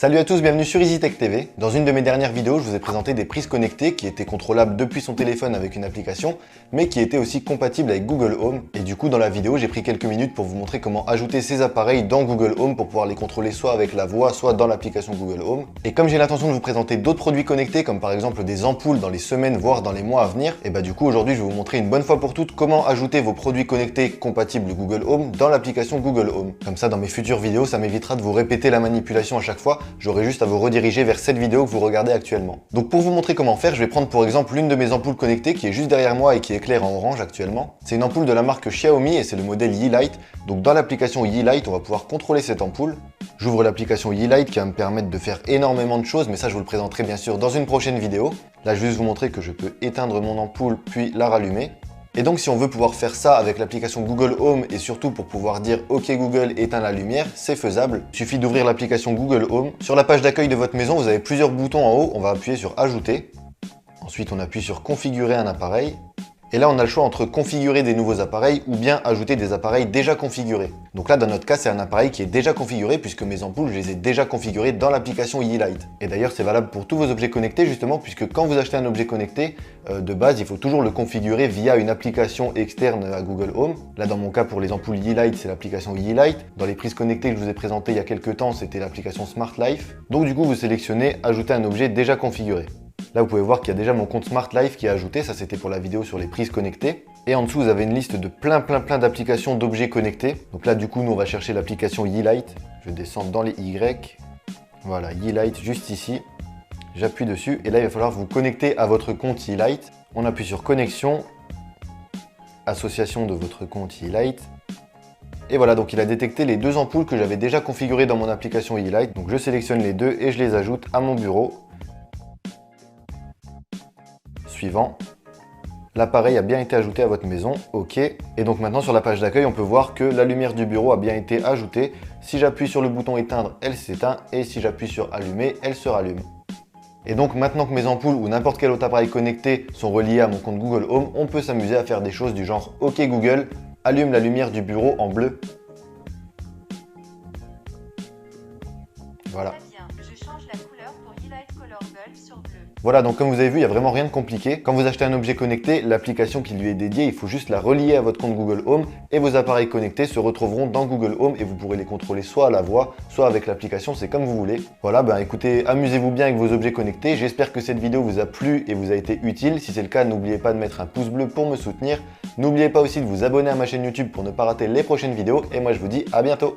Salut à tous, bienvenue sur EasyTech TV. Dans une de mes dernières vidéos, je vous ai présenté des prises connectées qui étaient contrôlables depuis son téléphone avec une application, mais qui étaient aussi compatibles avec Google Home. Et du coup, dans la vidéo, j'ai pris quelques minutes pour vous montrer comment ajouter ces appareils dans Google Home pour pouvoir les contrôler soit avec la voix, soit dans l'application Google Home. Et comme j'ai l'intention de vous présenter d'autres produits connectés, comme par exemple des ampoules dans les semaines, voire dans les mois à venir, et bah du coup, aujourd'hui, je vais vous montrer une bonne fois pour toutes comment ajouter vos produits connectés compatibles Google Home dans l'application Google Home. Comme ça, dans mes futures vidéos, ça m'évitera de vous répéter la manipulation à chaque fois. J'aurai juste à vous rediriger vers cette vidéo que vous regardez actuellement. Donc pour vous montrer comment faire, je vais prendre pour exemple l'une de mes ampoules connectées qui est juste derrière moi et qui éclaire en orange actuellement. C'est une ampoule de la marque Xiaomi et c'est le modèle Yeelight. Donc dans l'application Yeelight, on va pouvoir contrôler cette ampoule. J'ouvre l'application Yeelight qui va me permettre de faire énormément de choses, mais ça je vous le présenterai bien sûr dans une prochaine vidéo. Là je vais juste vous montrer que je peux éteindre mon ampoule puis la rallumer. Et donc si on veut pouvoir faire ça avec l'application Google Home et surtout pour pouvoir dire OK Google éteins la lumière, c'est faisable. Il suffit d'ouvrir l'application Google Home. Sur la page d'accueil de votre maison, vous avez plusieurs boutons en haut. On va appuyer sur Ajouter. Ensuite, on appuie sur Configurer un appareil. Et là, on a le choix entre configurer des nouveaux appareils ou bien ajouter des appareils déjà configurés. Donc là, dans notre cas, c'est un appareil qui est déjà configuré puisque mes ampoules, je les ai déjà configurées dans l'application Yeelight. Et d'ailleurs, c'est valable pour tous vos objets connectés justement puisque quand vous achetez un objet connecté, de base, il faut toujours le configurer via une application externe à Google Home. Là, dans mon cas, pour les ampoules Yeelight, c'est l'application Yeelight. Dans les prises connectées que je vous ai présentées il y a quelques temps, c'était l'application Smart Life. Donc du coup, vous sélectionnez ajouter un objet déjà configuré. Là, vous pouvez voir qu'il y a déjà mon compte Smart Life qui est ajouté. Ça, c'était pour la vidéo sur les prises connectées. Et en dessous, vous avez une liste de plein d'applications d'objets connectés. Donc là, du coup, nous, on va chercher l'application Yeelight. Je descends dans les Y. Voilà, Yeelight, juste ici. J'appuie dessus. Et là, il va falloir vous connecter à votre compte Yeelight. On appuie sur Connexion. Association de votre compte Yeelight. Et voilà, donc il a détecté les deux ampoules que j'avais déjà configurées dans mon application Yeelight. Donc je sélectionne les deux et je les ajoute à mon bureau. Suivant. L'appareil a bien été ajouté à votre maison, OK. Et donc maintenant sur la page d'accueil, on peut voir que la lumière du bureau a bien été ajoutée. Si j'appuie sur le bouton éteindre, elle s'éteint et si j'appuie sur allumer, elle se rallume. Et donc maintenant que mes ampoules ou n'importe quel autre appareil connecté sont reliés à mon compte Google Home, on peut s'amuser à faire des choses du genre OK Google, allume la lumière du bureau en bleu. Voilà. Voilà, donc comme vous avez vu, il n'y a vraiment rien de compliqué. Quand vous achetez un objet connecté, l'application qui lui est dédiée, il faut juste la relier à votre compte Google Home et vos appareils connectés se retrouveront dans Google Home et vous pourrez les contrôler soit à la voix, soit avec l'application, c'est comme vous voulez. Voilà, ben écoutez, amusez-vous bien avec vos objets connectés. J'espère que cette vidéo vous a plu et vous a été utile. Si c'est le cas, n'oubliez pas de mettre un pouce bleu pour me soutenir. N'oubliez pas aussi de vous abonner à ma chaîne YouTube pour ne pas rater les prochaines vidéos et moi je vous dis à bientôt.